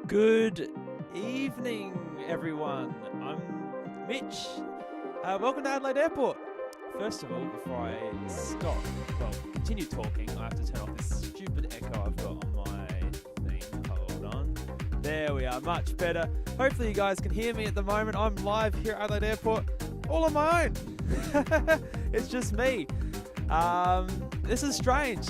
Good evening, everyone. I'm Mitch. Welcome to Adelaide Airport. First of all, before I continue talking, I have to turn off this stupid echo I've got on my thing. Hold on. There we are, much better. Hopefully you guys can hear me at the moment. I'm live here at Adelaide Airport, all on my own. It's just me. This is strange.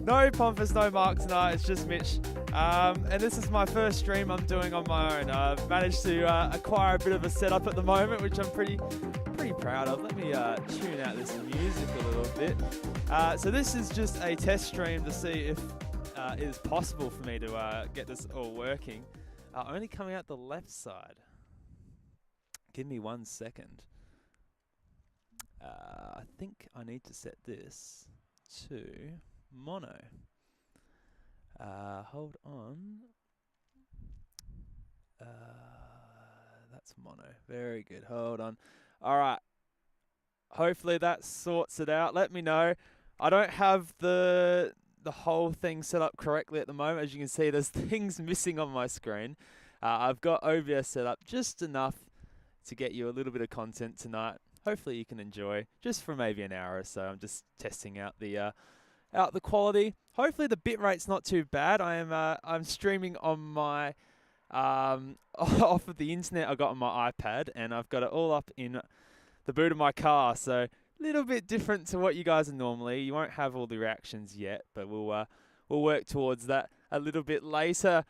No Pompous, no Mark tonight, it's just Mitch. And this is my first stream I'm doing on my own. I've managed to acquire a bit of a setup at the moment, which I'm pretty proud of. Let me tune out this music a little bit. So this is just a test stream to see if it is possible for me to get this all working. Only coming out the left side. Give me 1 second. I think I need to set this to mono. Hold on. That's mono. Very good. Hold on. All right. Hopefully that sorts it out. Let me know. I don't have the whole thing set up correctly at the moment. As you can see, there's things missing on my screen. I've got OBS set up just enough to get you a little bit of content tonight. Hopefully you can enjoy just for maybe an hour or so. I'm just testing out the quality. Hopefully the bitrate's not too bad. I'm streaming on my off of the internet I got on my iPad, and I've got it all up in the boot of my car. So a little bit different to what you guys are normally. You won't have all the reactions yet, but we'll work towards that a little bit later.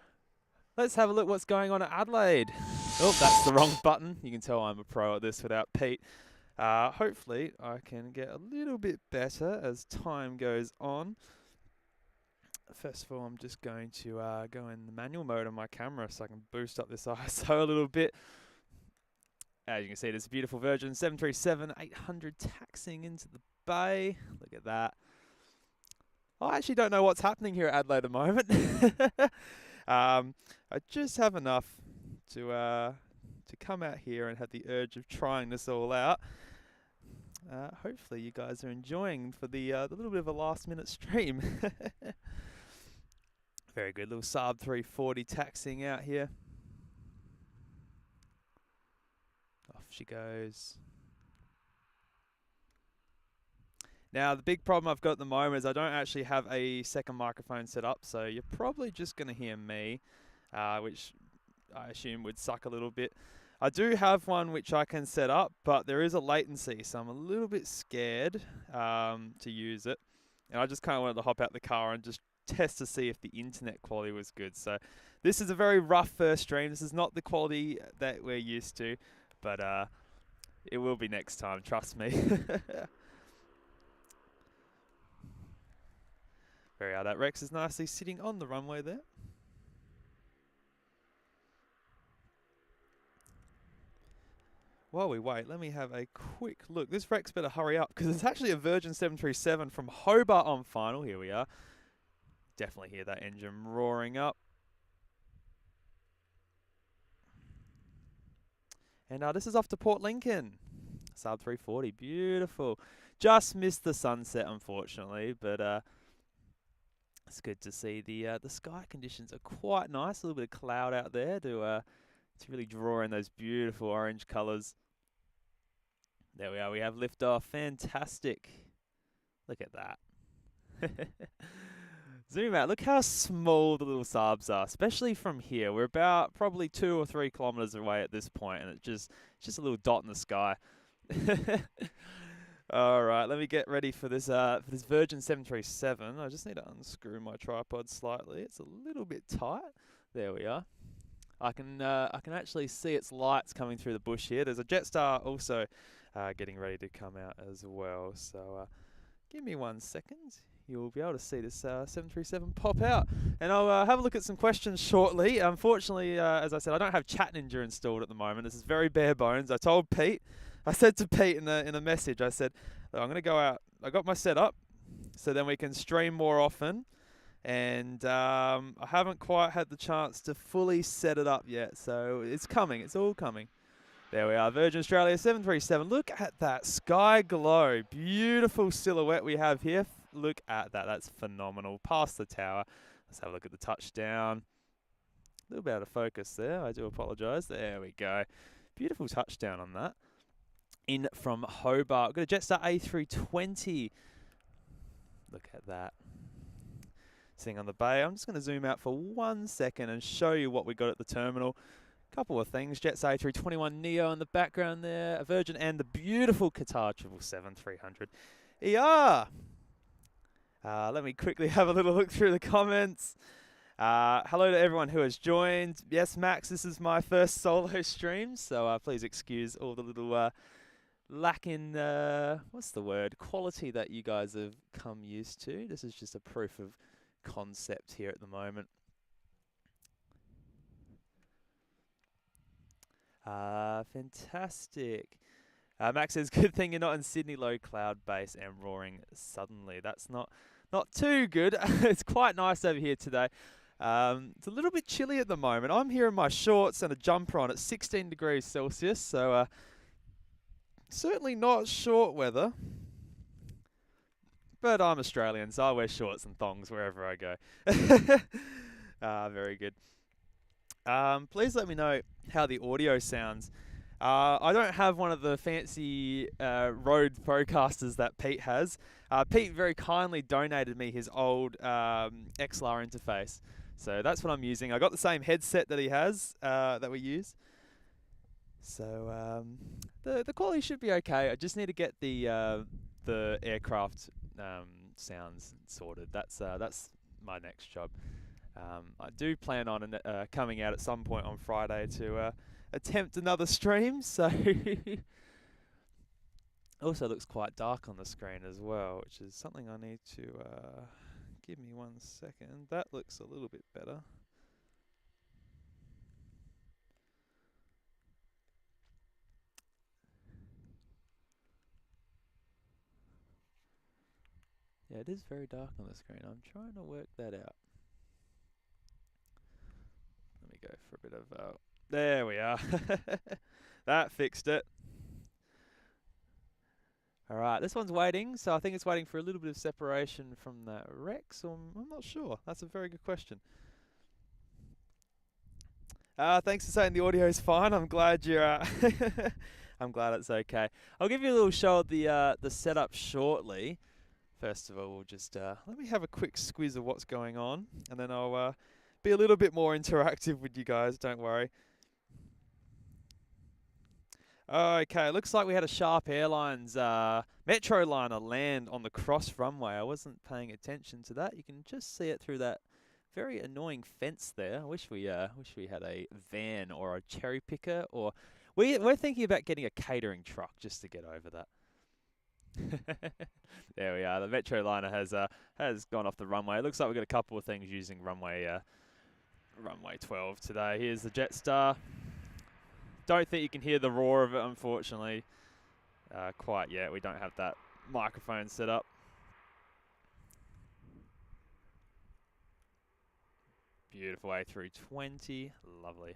Let's have a look what's going on at Adelaide. Oh, that's the wrong button. You can tell I'm a pro at this without Pete. Hopefully I can get a little bit better as time goes on. First of all, I'm just going to go in the manual mode on my camera so I can boost up this ISO a little bit. As you can see, there's a beautiful Virgin 737-800 taxiing into the bay. Look at that. I actually don't know what's happening here at Adelaide at the moment. I just have enough to come out here and have the urge of trying this all out. Hopefully you guys are enjoying for the little bit of a last minute stream. Very good, little Saab 340 taxiing out here. Off she goes. Now the big problem I've got at the moment is I don't actually have a second microphone set up, so you're probably just going to hear me, which I assume would suck a little bit. I do have one which I can set up, but there is a latency, so I'm a little bit scared to use it. And I just kind of wanted to hop out the car and just test to see if the internet quality was good. So this is a very rough first stream. This is not the quality that we're used to, but it will be next time, trust me. Very that Rex is nicely sitting on the runway there. While we wait, let me have a quick look. This Rex better hurry up because it's actually a Virgin 737 from Hobart on final. Here we are. Definitely hear that engine roaring up. And this is off to Port Lincoln. Saab 340, beautiful. Just missed the sunset, unfortunately, but it's good to see the sky conditions are quite nice. A little bit of cloud out there to really draw in those beautiful orange colours. There we are. We have liftoff. Fantastic. Look at that. Zoom out. Look how small the little Saabs are, especially from here. We're about probably 2 or 3 kilometres away at this point, and it's just a little dot in the sky. All right, let me get ready for this Virgin 737. I just need to unscrew my tripod slightly. It's a little bit tight. There we are. I can actually see its lights coming through the bush here. There's a Jetstar also getting ready to come out as well. So give me 1 second. You'll be able to see this 737 pop out. And I'll have a look at some questions shortly. Unfortunately, as I said, I don't have Chat Ninja installed at the moment. This is very bare bones. I told Pete, I said to Pete in a message, I said, I'm going to go out. I got my setup so then we can stream more often. And I haven't quite had the chance to fully set it up yet. So it's coming. It's all coming. There we are, Virgin Australia 737. Look at that sky glow. Beautiful silhouette we have here. Look at that. That's phenomenal. Past the tower. Let's have a look at the touchdown. A little bit out of focus there. I do apologise. There we go. Beautiful touchdown on that. In from Hobart. We've got a Jetstar A320. Look at that. Sitting on the bay. I'm just going to zoom out for 1 second and show you what we got at the terminal. Couple of things. Jetstar A321 Neo in the background there. A Virgin and the beautiful Qatar 777-300 ER. Let me quickly have a little look through the comments. Hello to everyone who has joined. Yes, Max, this is my first solo stream, so please excuse all the little lack in, what's the word, quality that you guys have come used to. This is just a proof of concept here at the moment. Fantastic. Max says, good thing you're not in Sydney, low cloud base and roaring suddenly. That's not too good. It's quite nice over here today. It's a little bit chilly at the moment. I'm here in my shorts and a jumper on at 16 degrees Celsius, so certainly not short weather. But I'm Australian, so I wear shorts and thongs wherever I go. Very good. Please let me know how the audio sounds. I don't have one of the fancy Rode Procasters that Pete has. Pete very kindly donated me his old XLR interface. So that's what I'm using. I got the same headset that he has, that we use. So the quality should be okay. I just need to get the aircraft sounds sorted. That's my next job. I do plan on coming out at some point on Friday to attempt another stream. So also looks quite dark on the screen as well, which is something I need to give me 1 second. That looks a little bit better. Yeah, it is very dark on the screen. I'm trying to work that out. Let me go for a bit of... there we are. That fixed it. Alright, this one's waiting, so I think it's waiting for a little bit of separation from that Rex, or I'm not sure. That's a very good question. Thanks for saying the audio is fine. I'm glad you're... I'm glad it's okay. I'll give you a little show of the setup shortly. First of all, we'll just let me have a quick squiz of what's going on, and then I'll be a little bit more interactive with you guys, don't worry. Okay, looks like we had a Sharp Airlines Metroliner land on the cross runway. I wasn't paying attention to that. You can just see it through that very annoying fence there. I wish we had a van or a cherry picker, or we're thinking about getting a catering truck just to get over that. There we are. The Metroliner has gone off the runway. It looks like we've got a couple of things using runway 12 today. Here's the Jetstar. Don't think you can hear the roar of it, unfortunately, quite yet. We don't have that microphone set up. Beautiful A320, lovely.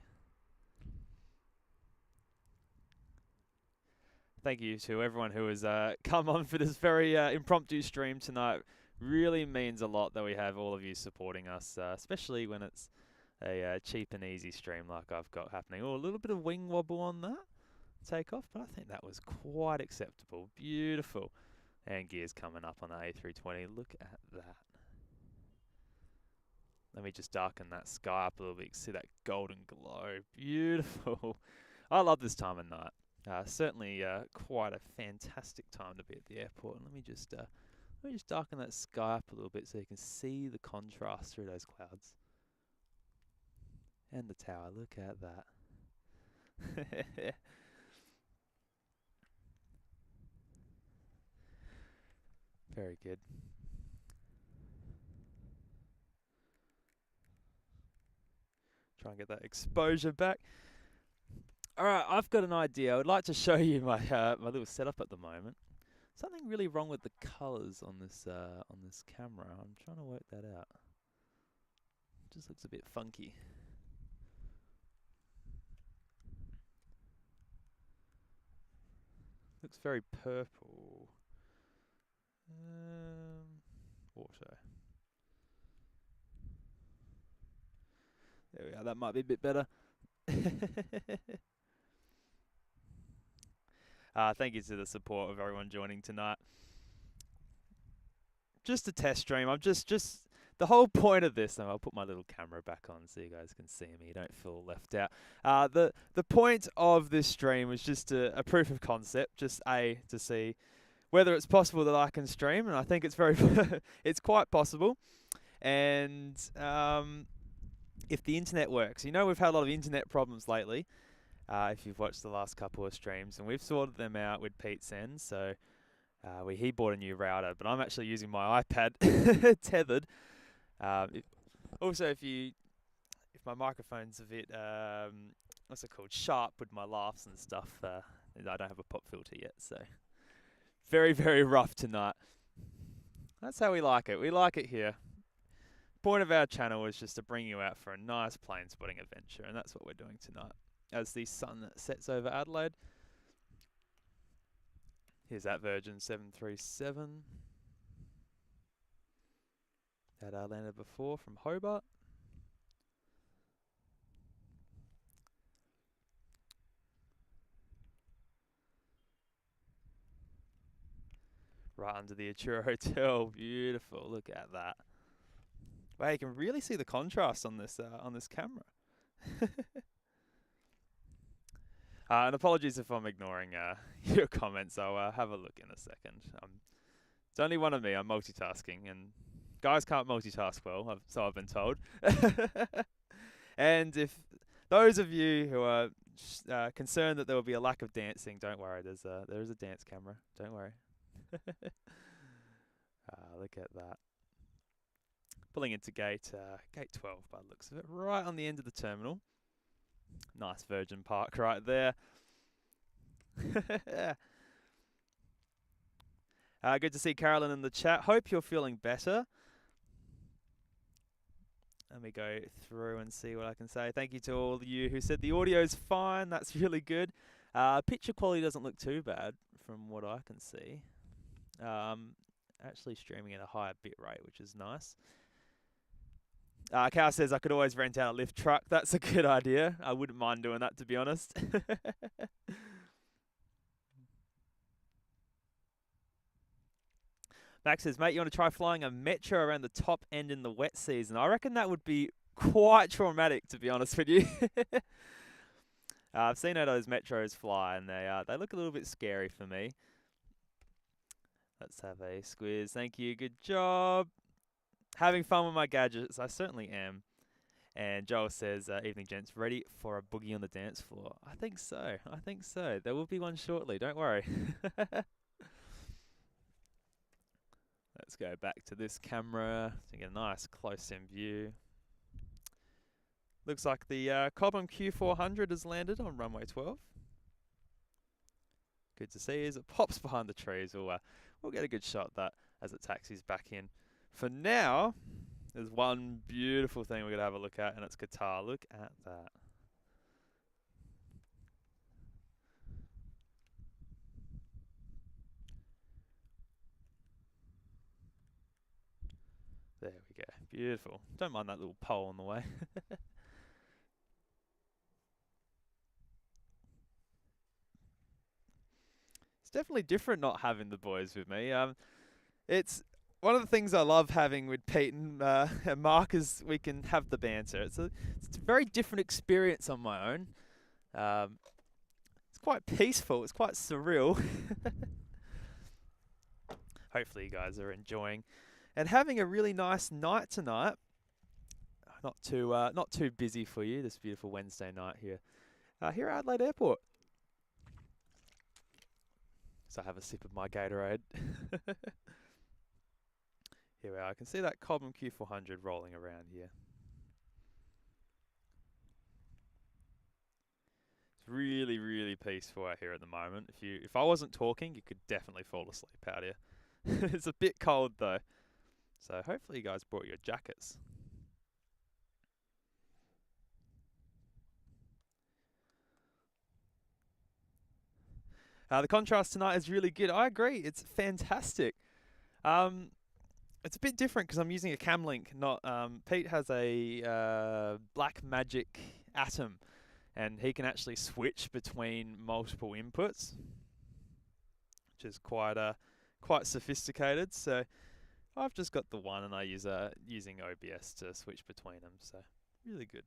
Thank you to everyone who has come on for this very impromptu stream tonight. Really means a lot that we have all of you supporting us, especially when it's a cheap and easy stream like I've got happening. Oh, a little bit of wing wobble on that takeoff, but I think that was quite acceptable. Beautiful. And gears coming up on the A320. Look at that. Let me just darken that sky up a little bit. You can see that golden glow. Beautiful. I love this time of night. Certainly quite a fantastic time to be at the airport. And let me just darken that sky up a little bit so you can see the contrast through those clouds. And the tower, look at that. Very good. Try and get that exposure back. Alright, I've got an idea. I would like to show you my my little setup at the moment. Something really wrong with the colours on this camera. I'm trying to work that out. It just looks a bit funky. Looks very purple. Auto. There we are. That might be a bit better. Thank you to the support of everyone joining tonight. Just a test stream. I'm just the whole point of this. And I'll put my little camera back on so you guys can see me. You don't feel left out. The point of this stream was just a proof of concept. Just to see whether it's possible that I can stream, and I think it's it's quite possible. And if the internet works, we've had a lot of internet problems lately. If you've watched the last couple of streams, and we've sorted them out with Pete's end. So he bought a new router, but I'm actually using my iPad tethered. Also, if my microphone's a bit what's it called, sharp with my laughs and stuff, I don't have a pop filter yet, so very, very rough tonight. That's how we like it. We like it here. Point of our channel is just to bring you out for a nice plane spotting adventure, and that's what we're doing tonight as the sun sets over Adelaide. Here's that Virgin 737 that I landed before from Hobart. Right under the Atura Hotel. Beautiful. Look at that. Wow, you can really see the contrast on this camera. And apologies if I'm ignoring your comments. I'll have a look in a second. It's only one of me. I'm multitasking, and guys can't multitask well, so I've been told. And if those of you who are concerned that there will be a lack of dancing, don't worry. There is a dance camera. Don't worry. Look at that. Pulling into gate 12 by the looks of it, right on the end of the terminal. Nice Virgin Park right there. Good to see Carolyn in the chat. Hope you're feeling better. Let me go through and see what I can say. Thank you to all of you who said the audio's fine. That's really good. Picture quality doesn't look too bad from what I can see. Actually streaming at a higher bit rate, which is nice. Cal says I could always rent out a lift truck. That's a good idea. I wouldn't mind doing that, to be honest. Max says, mate, you want to try flying a metro around the top end in the wet season? I reckon that would be quite traumatic, to be honest with you. I've seen how those metros fly, and they look a little bit scary for me. Let's have a squiz. Thank you. Good job. Having fun with my gadgets. I certainly am. And Joel says, evening gents, ready for a boogie on the dance floor? I think so. I think so. There will be one shortly. Don't worry. Let's go back to this camera to get a nice close-in view. Looks like the Cobham Q400 has landed on runway 12. Good to see as it pops behind the trees. We'll get a good shot of that as it taxis back in. For now, there's one beautiful thing we're going to have a look at, and it's Qatar. Look at that. There we go. Beautiful. Don't mind that little pole on the way. It's definitely different not having the boys with me. It's one of the things I love having with Pete and Mark is we can have the banter. It's a very different experience on my own. It's quite peaceful. It's quite surreal. Hopefully you guys are enjoying and having a really nice night tonight. Not too busy for you this beautiful Wednesday night here at Adelaide Airport. So I have a sip of my Gatorade. Here we are. I can see that Cobham Q400 rolling around here. It's really, really peaceful out here at the moment. If I wasn't talking, you could definitely fall asleep out here. It's a bit cold though. So hopefully you guys brought your jackets. The contrast tonight is really good. I agree. It's fantastic. It's a bit different because I'm using a cam link. Not Pete has a Black Magic Atom, and he can actually switch between multiple inputs, which is quite sophisticated. So I've just got the one, and I use using OBS to switch between them. So really good.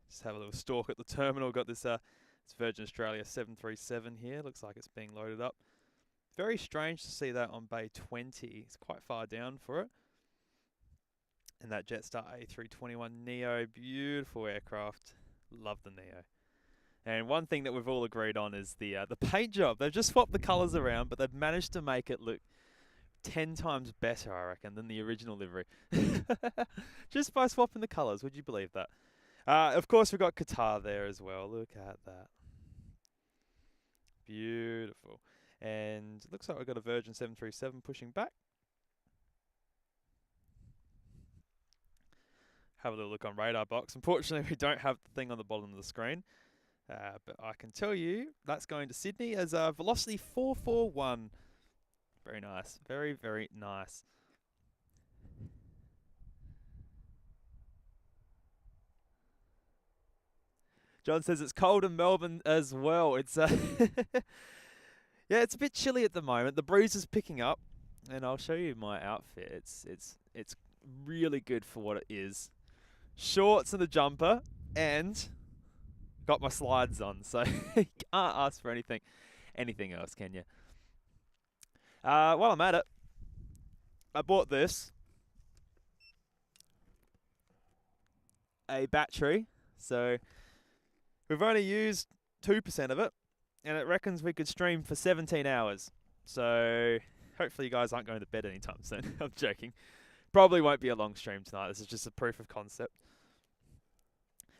Just have a little stalk at the terminal. Got this it's Virgin Australia 737 here. Looks like it's being loaded up. Very strange to see that on bay 20. It's quite far down for it. And that Jetstar A321 Neo, beautiful aircraft. Love the Neo. And one thing that we've all agreed on is the paint job. They've just swapped the colours around, but they've managed to make it look 10 times better, I reckon, than the original livery. Just by swapping the colours, would you believe that? Of course, we've got Qatar there as well. Look at that. Beautiful. And it looks like we've got a Virgin 737 pushing back. Have a little look on radar box. Unfortunately, we don't have the thing on the bottom of the screen. But I can tell you that's going to Sydney as velocity 441. Very nice. Very, very nice. John says it's cold in Melbourne as well. It's yeah, it's a bit chilly at the moment. The breeze is picking up, and I'll show you my outfit. It's really good for what it is. Shorts and a jumper, and got my slides on, so you can't ask for anything else, can you? While I'm at it, I bought this, a battery. So we've only used 2% of it, and it reckons we could stream for 17 hours. So hopefully you guys aren't going to bed anytime soon. I'm joking. Probably won't be a long stream tonight. This is just a proof of concept.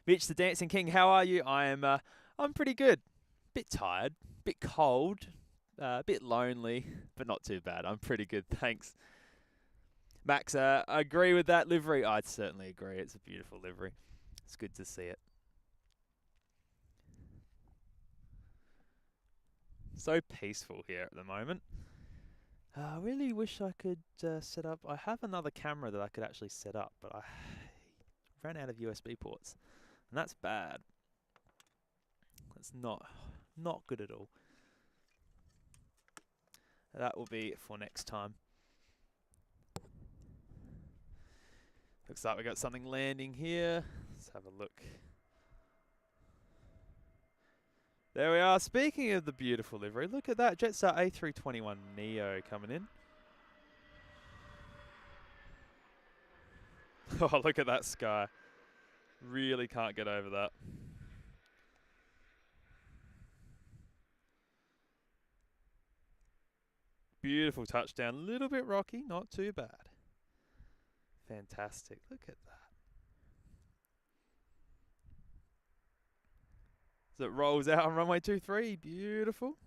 Mitch, the Dancing King, how are you? I'm pretty good. Bit tired, bit cold, bit lonely, but not too bad. I'm pretty good, thanks. Max, I agree with that livery. I'd certainly agree. It's a beautiful livery. It's good to see it. So peaceful here at the moment. I really wish I could set up. I have another camera that I could actually set up, but I ran out of USB ports. And that's bad. That's not good at all. That will be for next time. Looks like we got something landing here. Let's have a look. There we are. Speaking of the beautiful livery, look at that. Jetstar A321 Neo coming in. Oh, look at that sky. Really can't get over that. Beautiful touchdown. A little bit rocky, not too bad. Fantastic. Look at that. As it rolls out on runway 23. Beautiful.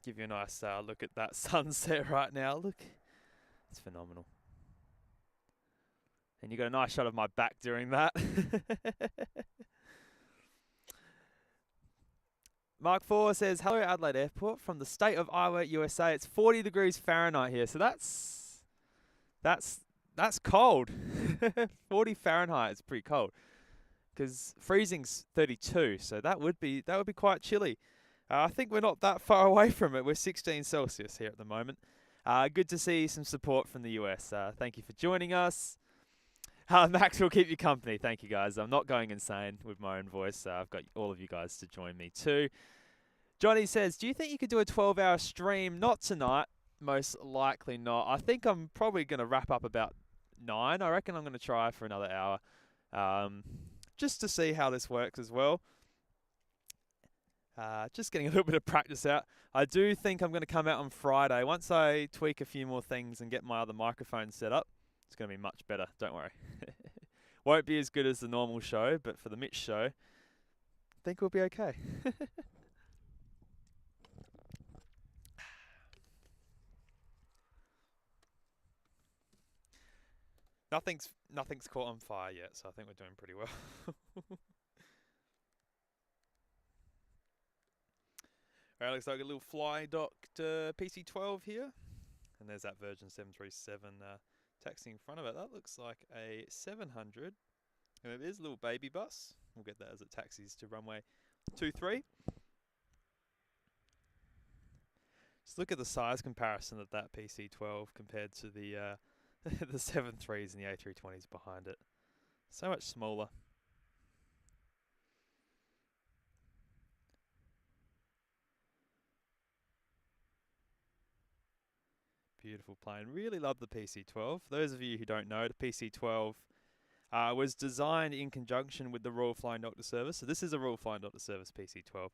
Give you a nice look at that sunset right now. Look. It's phenomenal. And you got a nice shot of my back during that. Mark 4 says, hello Adelaide Airport from the state of Iowa, USA. It's 40 degrees Fahrenheit here, so that's cold. 40 Fahrenheit is pretty cold because freezing's 32, so that would be quite chilly. I think we're not that far away from it. We're 16 Celsius here at the moment. Good to see some support from the US. Thank you for joining us. Max will keep you company. Thank you, guys. I'm not going insane with my own voice. I've got all of you guys to join me too. Johnny says, do you think you could do a 12-hour stream? Not tonight. Most likely not. I think I'm probably going to wrap up about 9. I reckon I'm going to try for another hour. Just to see how this works as well. Just getting a little bit of practice out. I do think I'm going to come out on Friday. Once I tweak a few more things and get my other microphone set up, it's going to be much better. Don't worry. Won't be as good as the normal show, but for the Mitch show, I think we'll be okay. Nothing's caught on fire yet, so I think we're doing pretty well. Alright, looks like a little fly docked PC-12 here. And there's that Virgin 737 taxi in front of it. That looks like a 700. And it is a little baby bus. We'll get that as it taxis to runway 23. Just look at the size comparison of that PC-12 compared to the the 73s and the A320s behind it. So much smaller. Beautiful plane. Really love the PC-12. For those of you who don't know, the PC-12 was designed in conjunction with the Royal Flying Doctor Service. So this is a Royal Flying Doctor Service PC-12.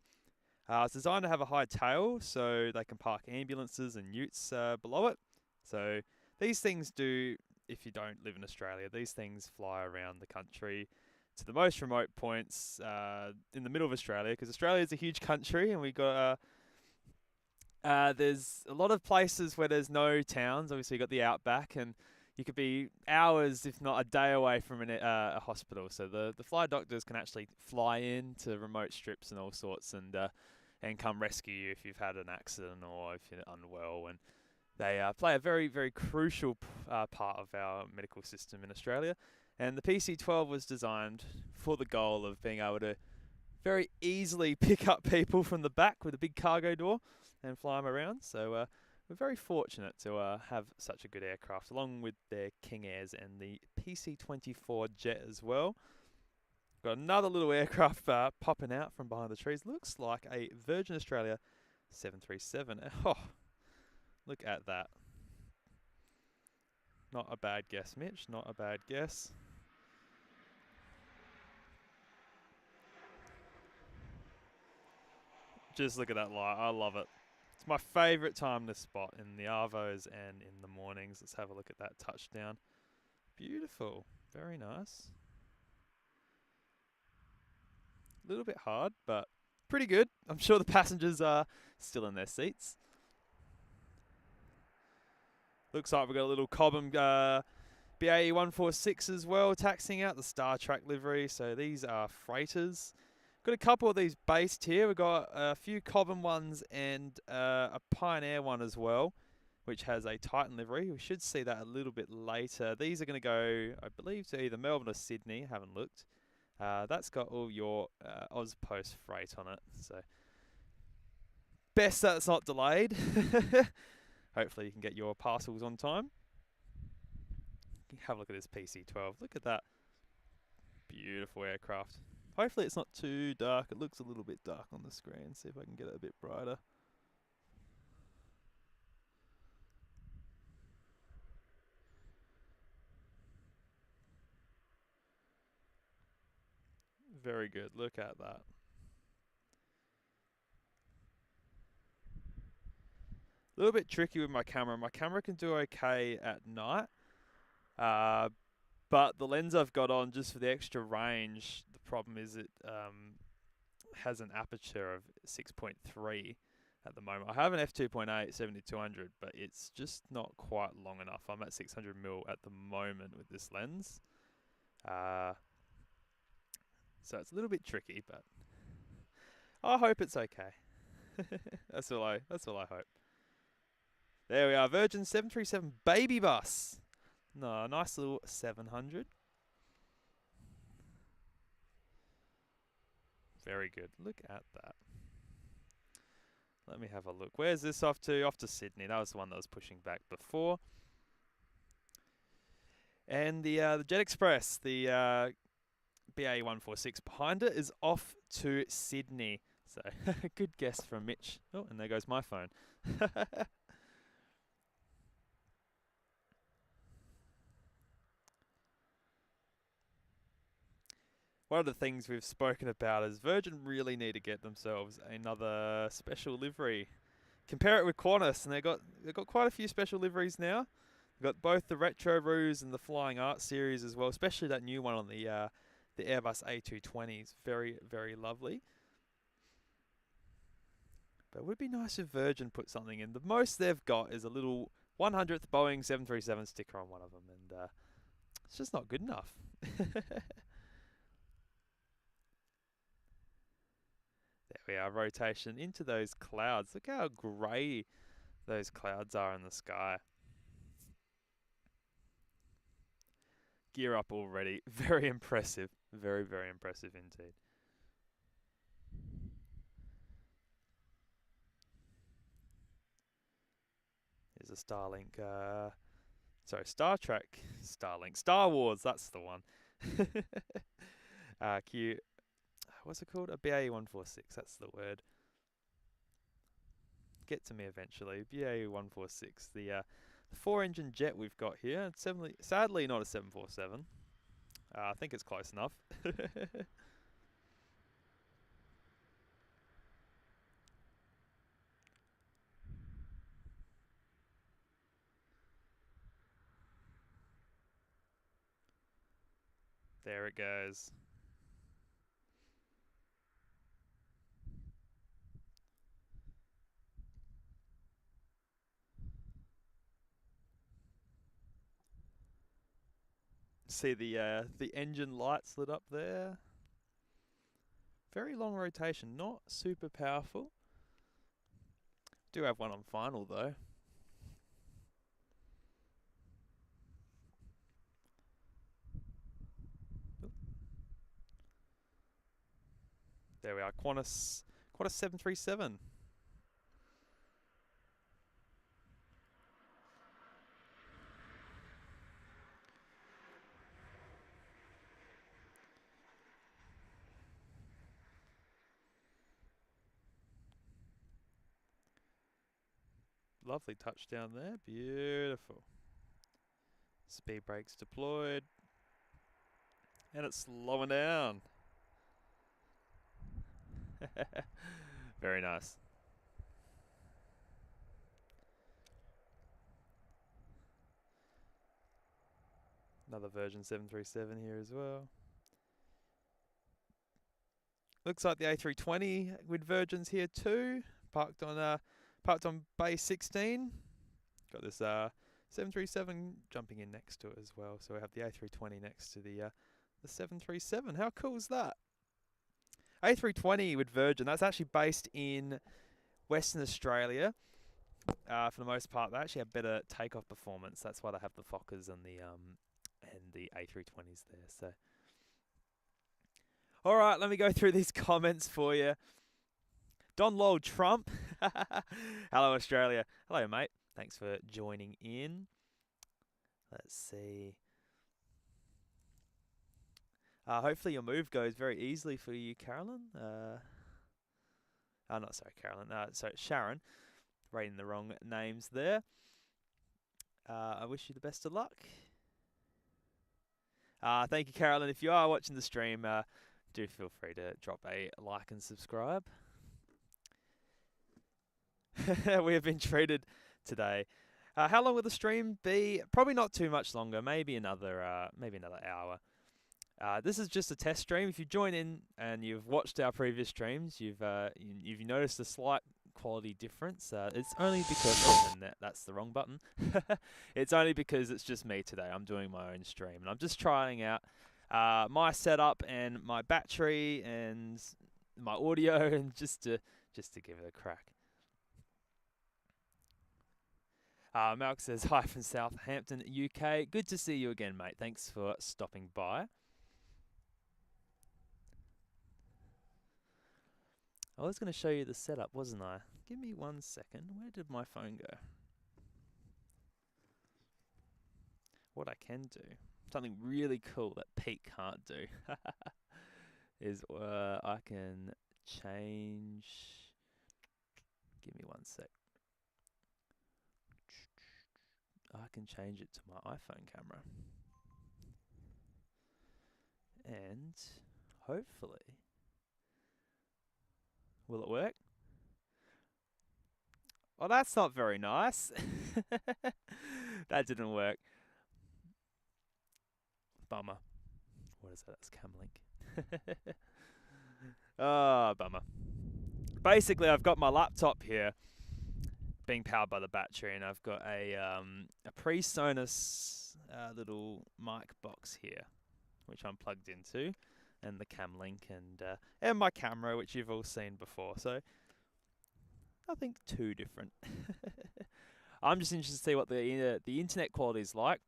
It's designed to have a high tail so they can park ambulances and utes below it. So these things do, if you don't live in Australia, these things fly around the country to the most remote points in the middle of Australia, because Australia is a huge country and we got there's a lot of places where there's no towns. Obviously, you got the outback, and you could be hours, if not a day, away from a hospital. So the fly doctors can actually fly in to remote strips and all sorts, and come rescue you if you've had an accident or if you're unwell. And they play a very, very crucial part of our medical system in Australia. And the PC-12 was designed for the goal of being able to very easily pick up people from the back with a big cargo door and fly them around. So we're very fortunate to have such a good aircraft, along with their King Airs and the PC-24 jet as well. Got another little aircraft popping out from behind the trees. Looks like a Virgin Australia 737. Oh, look at that. Not a bad guess, Mitch. Not a bad guess. Just look at that light. I love it. It's my favourite time to spot in the arvos and in the mornings. Let's have a look at that touchdown. Beautiful. Very nice. A little bit hard, but pretty good. I'm sure the passengers are still in their seats. Looks like we've got a little Cobham BAE 146 as well, taxiing out the Star Trek livery. So these are freighters. Got a couple of these based here. We've got a few Cobham ones and a Pioneer one as well, which has a Titan livery. We should see that a little bit later. These are going to go, I believe, to either Melbourne or Sydney. Haven't looked. That's got all your Ozpost freight on it. So best that it's not delayed. Hopefully you can get your parcels on time. Have a look at this PC-12. Look at that beautiful aircraft. Hopefully it's not too dark. It looks a little bit dark on the screen. See if I can get it a bit brighter. Very good. Look at that. A little bit tricky with my camera. My camera can do okay at night. But the lens I've got on, just for the extra range, the problem is it has an aperture of 6.3 at the moment. I have an f2.8 70-200, but it's just not quite long enough. I'm at 600mm at the moment with this lens. So it's a little bit tricky, but I hope it's okay. That's all I hope. There we are, Virgin 737 baby bus. No, nice little 700. Very good. Look at that. Let me have a look. Where's this off to? Off to Sydney. That was the one that was pushing back before. And the Jet Express, the BAE 146 behind it, is off to Sydney. So good guess from Mitch. Oh, and there goes my phone. One of the things we've spoken about is Virgin really need to get themselves another special livery. Compare it with Qantas, and they've got quite a few special liveries now. They've got both the Retro Ruse and the Flying Art series as well, especially that new one on the Airbus A220 is very, very lovely. But it would be nice if Virgin put something in. The most they've got is a little 100th Boeing 737 sticker on one of them, and it's just not good enough. There we are, rotation into those clouds. Look how grey those clouds are in the sky. Gear up already. Very impressive. Very, very impressive indeed. Here's a Starlink. Star Trek. Starlink. Star Wars, that's the one. Q. What's it called? A BAE 146, that's the word. Get to me eventually. BAE 146. The 4-engine jet we've got here. It's sadly not a 747. I think it's close enough. There it goes. See the engine lights lit up there. Very long rotation, not super powerful. Do have one on final though. There we are, Qantas 737. Lovely touchdown there, beautiful. Speed brakes deployed. And it's slowing down. Very nice. Another version 737 here as well. Looks like the A320 with Virgins here too. Parked on bay 16. Got this 737 jumping in next to it as well. So we have the A320 next to the 737. How cool is that? A320 with Virgin. That's actually based in Western Australia. For the most part, they actually have better takeoff performance. That's why they have the Fokkers and the A320s there. So, all right, let me go through these comments for you. Donald Trump. Hello, Australia. Hello, mate. Thanks for joining in. Let's see. Hopefully your move goes very easily for you, Carolyn. Not sorry, Carolyn. Sorry, Sharon. Writing the wrong names there. I wish you the best of luck. Thank you, Carolyn. If you are watching the stream, do feel free to drop a like and subscribe. We have been treated today. How long will the stream be? Probably not too much longer. Maybe another hour. This is just a test stream. If you join in and you've watched our previous streams, you've noticed a slight quality difference. It's only because that's the wrong button. It's only because it's just me today. I'm doing my own stream and I'm just trying out my setup and my battery and my audio and just to give it a crack. Malk says, hi from Southampton, UK. Good to see you again, mate. Thanks for stopping by. I was going to show you the setup, wasn't I? Give me 1 second. Where did my phone go? What I can do, something really cool that Pete can't do, is I can change. Give me 1 sec. I can change it to my iPhone camera. And hopefully, will it work? Well, that's not very nice. That didn't work. Bummer. What is that? That's Camlink. Oh, bummer. Basically, I've got my laptop here being powered by the battery, and I've got a PreSonus little mic box here, which I'm plugged into. and the cam link and my camera, which you've all seen before. So nothing too different. I'm just interested to see what the internet quality is like.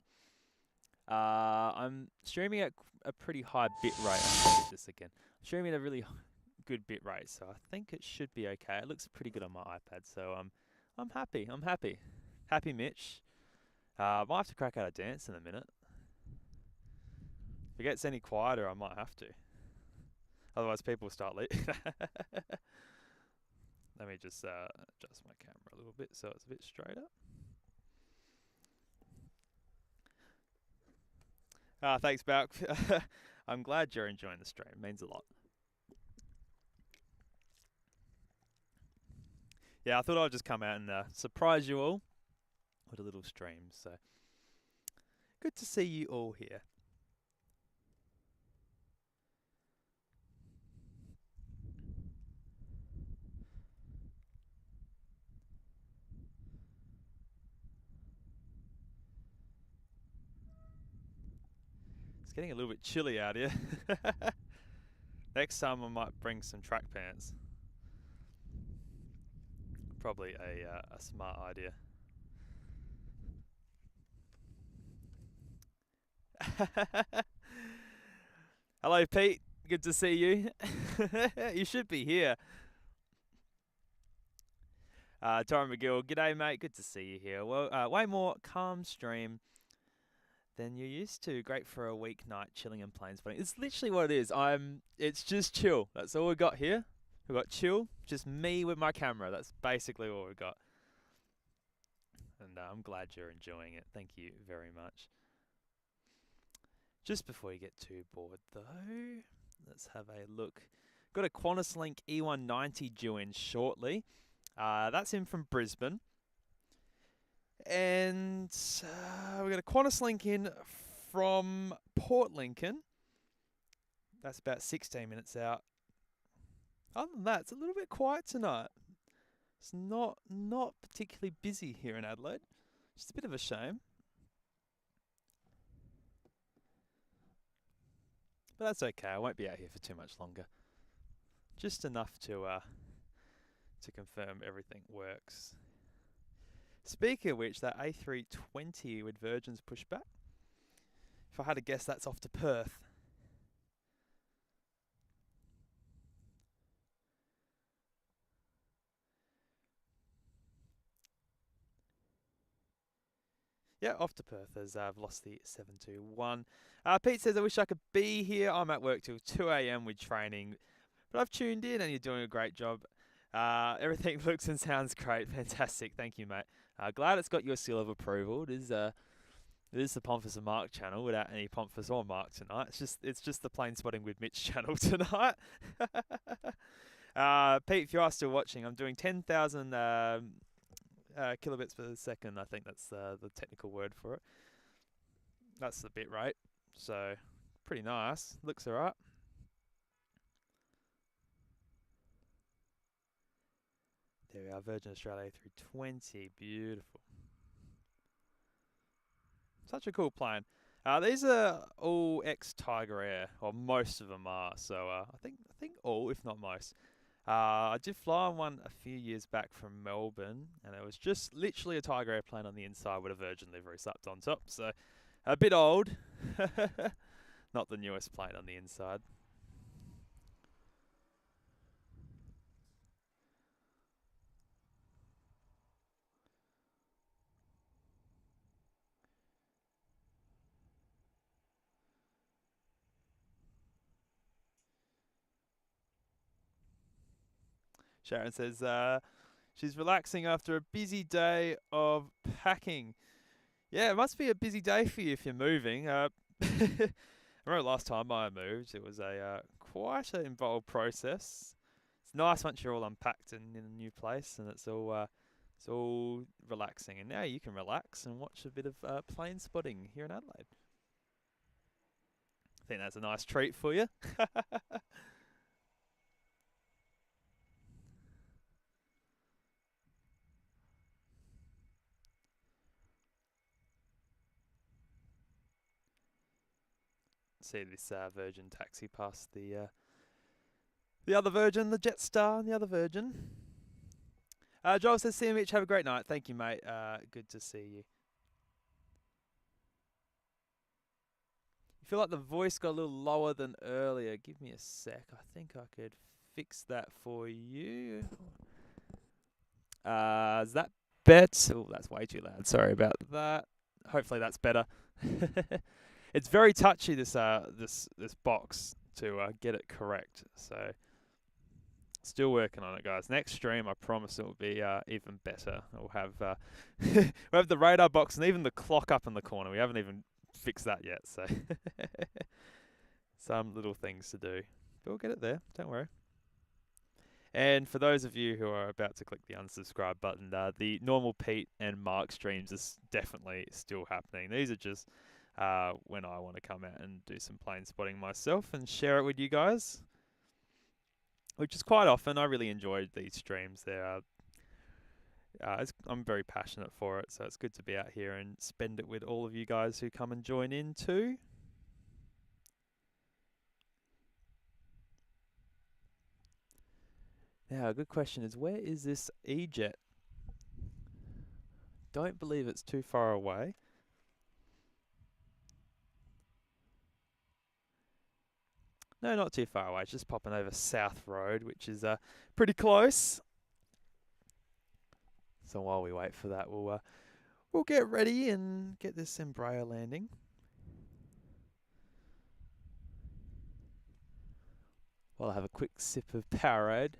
I'm streaming at a pretty high bit rate. I'll do this again. I'm streaming at a really good bit rate, so I think it should be okay. It looks pretty good on my iPad, so I'm happy. I'm happy. Happy Mitch. Might have to crack out a dance in a minute. If it gets any quieter, I might have to. Otherwise, people will start leaving. Let me just adjust my camera a little bit so it's a bit straighter. Thanks, Balk. I'm glad you're enjoying the stream. It means a lot. Yeah, I thought I'd just come out and surprise you all with a little stream. So good to see you all here. It's getting a little bit chilly out here. Next time I might bring some track pants. Probably a smart idea. Hello, Pete. Good to see you. You should be here. Torrin McGill, g'day, mate. Good to see you here. Well, way more calm stream than you're used to. Great for a weeknight chilling and playing spotting. It's literally what it is. It's just chill. That's all we got here. We got chill. Just me with my camera. That's basically all we got. And I'm glad you're enjoying it. Thank you very much. Just before you get too bored, though, let's have a look. Got a Qantas Link E190 due in shortly. That's in from Brisbane. And we've got a Qantas Link in from Port Lincoln. That's about 16 minutes out. Other than that, it's a little bit quiet tonight. It's not particularly busy here in Adelaide. Just a bit of a shame. But that's okay. I won't be out here for too much longer. Just enough to confirm everything works. Speaking of which, that A320 with Virgin's pushback. If I had to guess, that's off to Perth. Yeah, off to Perth as I've lost the 721. Pete says, I wish I could be here. I'm at work till 2 a.m. with training. But I've tuned in and you're doing a great job. Everything looks and sounds great. Fantastic. Thank you, mate. Glad it's got your seal of approval. It is the Pomphus and Mark channel without any Pomphus or Mark tonight. It's just the Plain Spotting with Mitch channel tonight. Pete, if you are still watching, I'm doing 10,000 kilobits per second. I think that's the technical word for it. That's the bit rate. So pretty nice. Looks alright. There we are, Virgin Australia 320. Beautiful. Such a cool plane. These are all ex-Tiger Air, or most of them are. So I think all, if not most. I did fly on one a few years back from Melbourne, and it was just literally a Tiger airplane on the inside with a Virgin livery slapped on top. So a bit old. Not the newest plane on the inside. Sharon says she's relaxing after a busy day of packing. Yeah, it must be a busy day for you if you're moving. I remember last time I moved, it was a quite an involved process. It's nice once you're all unpacked and in a new place, and it's all relaxing. And now you can relax and watch a bit of plane spotting here in Adelaide. I think that's a nice treat for you. see this Virgin taxi past the other Virgin, the Jetstar, and the other Virgin. Joel says, "See you, Mitch. Have a great night." Thank you, mate. Good to see you. You feel like the voice got a little lower than earlier. Give me a sec. I think I could fix that for you. Is that better? Oh, that's way too loud. Sorry about that. Hopefully that's better. It's very touchy, this box, to get it correct. So still working on it, guys. Next stream, I promise it will be even better. We'll have we'll have the radar box and even the clock up in the corner. We haven't even fixed that yet. So some little things to do, but we'll get it there. Don't worry. And for those of you who are about to click the unsubscribe button, the normal Pete and Mark streams is definitely still happening. These are just when I want to come out and do some plane spotting myself and share it with you guys, which is quite often. I really enjoyed these streams. I'm very passionate for it, so it's good to be out here and spend it with all of you guys who come and join in too. Now, a good question is, where is this E-Jet? Don't believe it's too far away. No, not too far away. It's just popping over South Road, which is pretty close. So while we wait for that, we'll get ready and get this Embraer landing. While I have a quick sip of Powerade.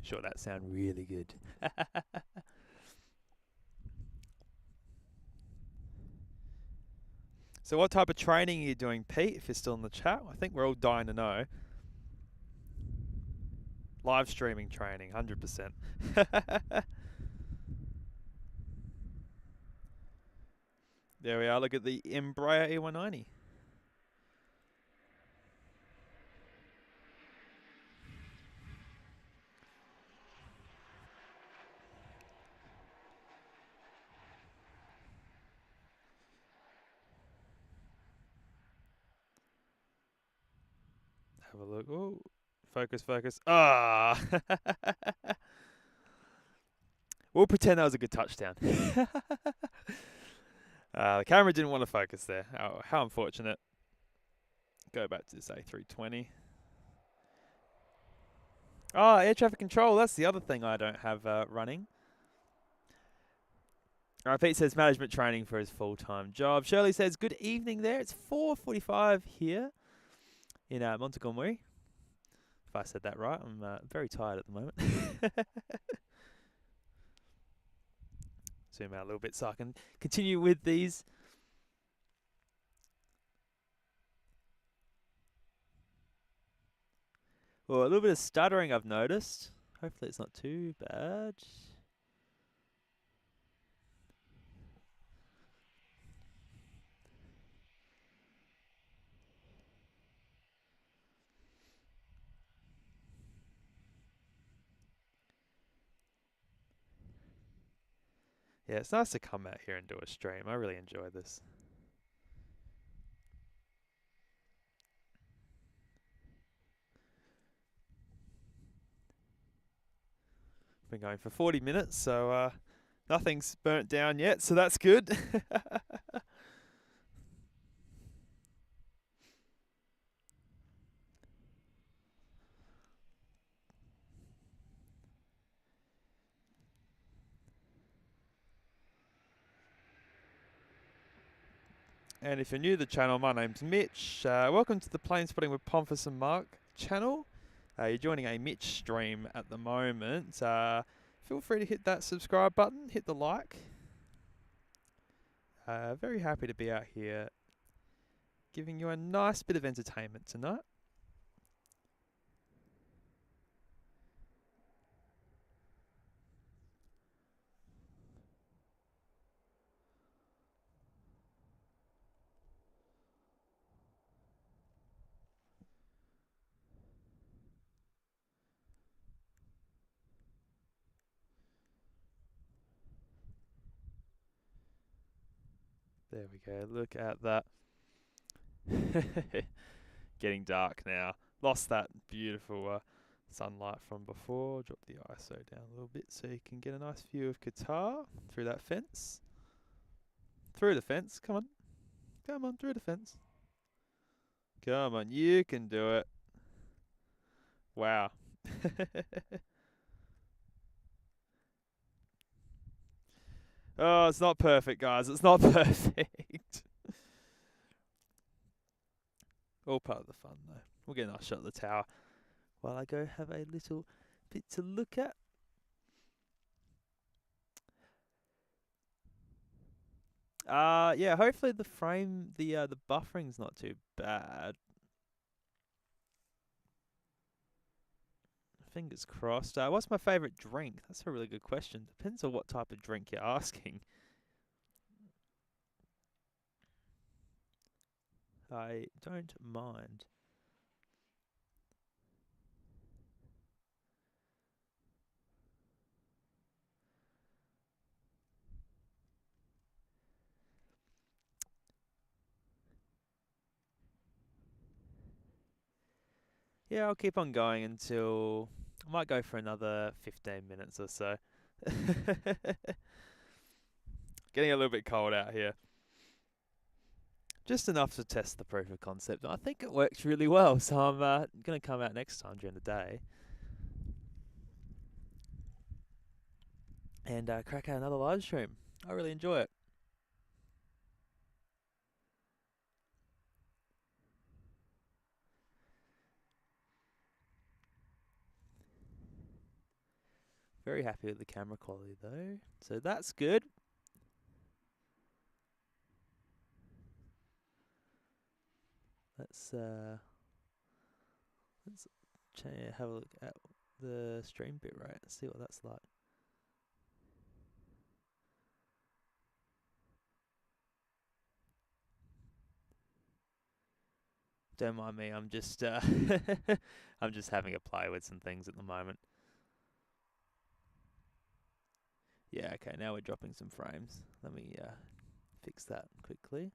Sure, that sound really good. So what type of training are you doing, Pete, if you're still in the chat? I think we're all dying to know. Live streaming training, 100%. There we are. Look at the Embraer E190. Have a look. Oh, focus, focus. Ah! We'll pretend that was a good touchdown. The camera didn't want to focus there. Oh, how unfortunate. Go back to this A320. Oh, air traffic control. That's the other thing I don't have running. All right, Pete says management training for his full-time job. Shirley says, good evening there. It's 4:45 here in Montgomery. If I said that right, I'm very tired at the moment. Zoom out a little bit so I can continue with these. Well, a little bit of stuttering I've noticed. Hopefully it's not too bad. Yeah, it's nice to come out here and do a stream. I really enjoy this. Been going for 40 minutes, so nothing's burnt down yet, so that's good. And if you're new to the channel, my name's Mitch. Welcome to the Plane Spotting with Pompous and Mark channel. You're joining a Mitch stream at the moment. Feel free to hit that subscribe button, hit the like. Very happy to be out here giving you a nice bit of entertainment tonight. There we go. Look at that. Getting dark now. Lost that beautiful sunlight from before. Drop the ISO down a little bit so you can get a nice view of Qatar through that fence. Through the fence. Come on. Come on, through the fence. Come on, you can do it. Wow. Oh, it's not perfect, guys. It's not perfect. All part of the fun, though. We'll get a nice shot of the tower while I go have a little bit to look at. Yeah, hopefully the frame, the buffering's not too bad. Fingers crossed. What's my favourite drink? That's a really good question. Depends on what type of drink you're asking. I don't mind. Yeah, I'll keep on going until I might go for another 15 minutes or so. Getting a little bit cold out here. Just enough to test the proof of concept. I think it works really well, so I'm going to come out next time during the day and crack out another live stream. I really enjoy it. Very happy with the camera quality though, so that's good. Let's have a look at the stream bit rate. Let's see what that's like. Don't mind me. I'm just I'm just having a play with some things at the moment. Yeah, okay. Now we're dropping some frames. Let me fix that quickly.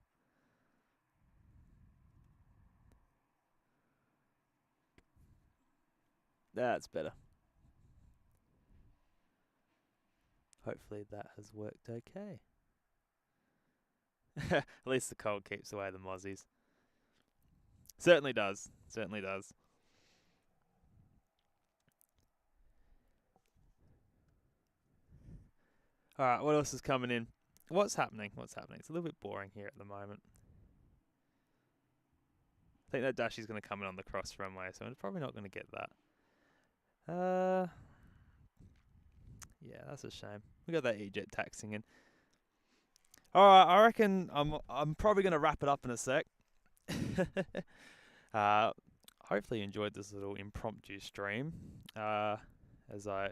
That's better. Hopefully that has worked okay. At least the cold keeps away the mozzies. Certainly does. Certainly does. Alright, what else is coming in? What's happening? What's happening? It's a little bit boring here at the moment. I think that dash is going to come in on the cross runway, so I'm probably not going to get that. Yeah, that's a shame. We got that E-Jet taxing in. Alright, I reckon I'm probably going to wrap it up in a sec. Hopefully you enjoyed this little impromptu stream. As I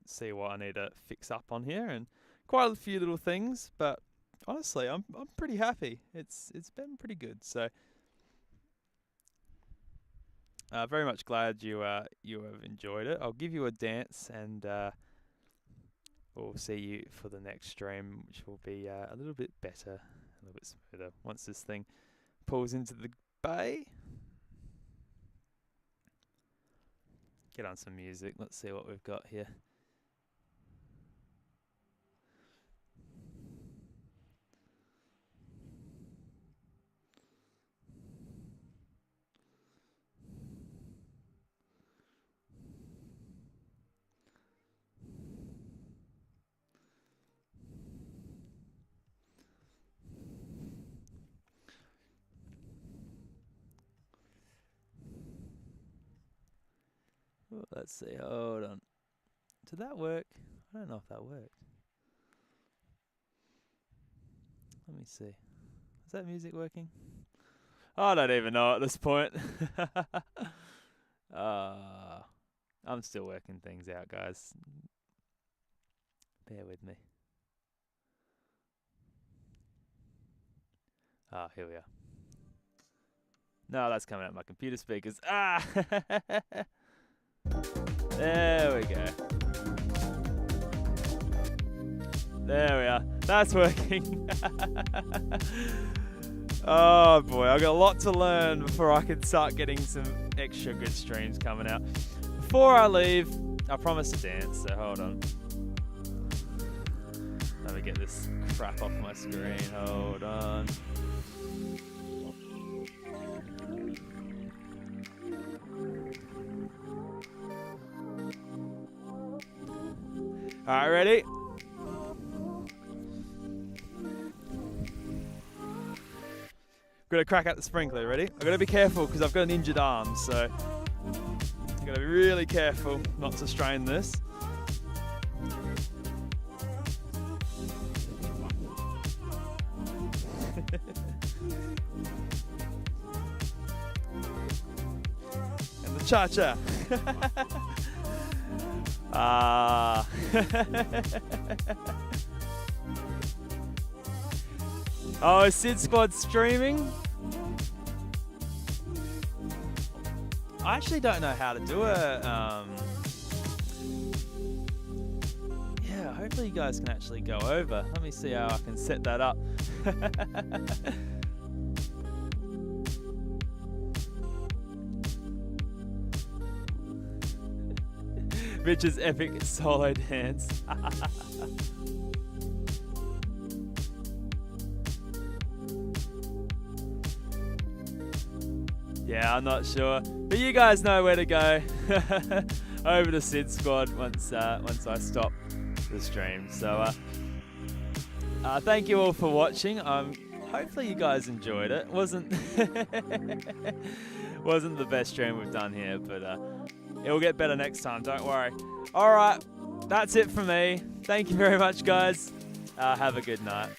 see what I need to fix up on here, and quite a few little things, but honestly, I'm pretty happy. It's been pretty good. So very much glad you have enjoyed it. I'll give you a dance, and we'll see you for the next stream, which will be a little bit better, a little bit smoother once this thing pulls into the bay. Get on some music. Let's see what we've got here. Ooh, let's see. Hold on. Did that work? I don't know if that worked. Let me see. Is that music working? I don't even know at this point. I'm still working things out, guys. Bear with me. Here we are. No, that's coming out my computer speakers. There we go. There we are. That's working. Oh boy, I've got a lot to learn before I can start getting some extra good streams coming out. Before I leave, I promised to dance, so hold on. Let me get this crap off my screen. Hold on. All right, ready? Got to crack out the sprinkler. Ready? I've got to be careful because I've got an injured arm, so I've got to be really careful not to strain this. And the cha-cha. Ah. Oh, is Sid Squad streaming? I actually don't know how to do it. Yeah, hopefully you guys can actually go over. Let me see how I can set that up. Mitch's epic solo dance. Yeah, I'm not sure, but you guys know where to go. Over to Sid Squad once I stop the stream. So thank you all for watching. Hopefully you guys enjoyed it. Wasn't the best stream we've done here, but it'll get better next time. Don't worry. All right, that's it from me. Thank you very much, guys. Have a good night.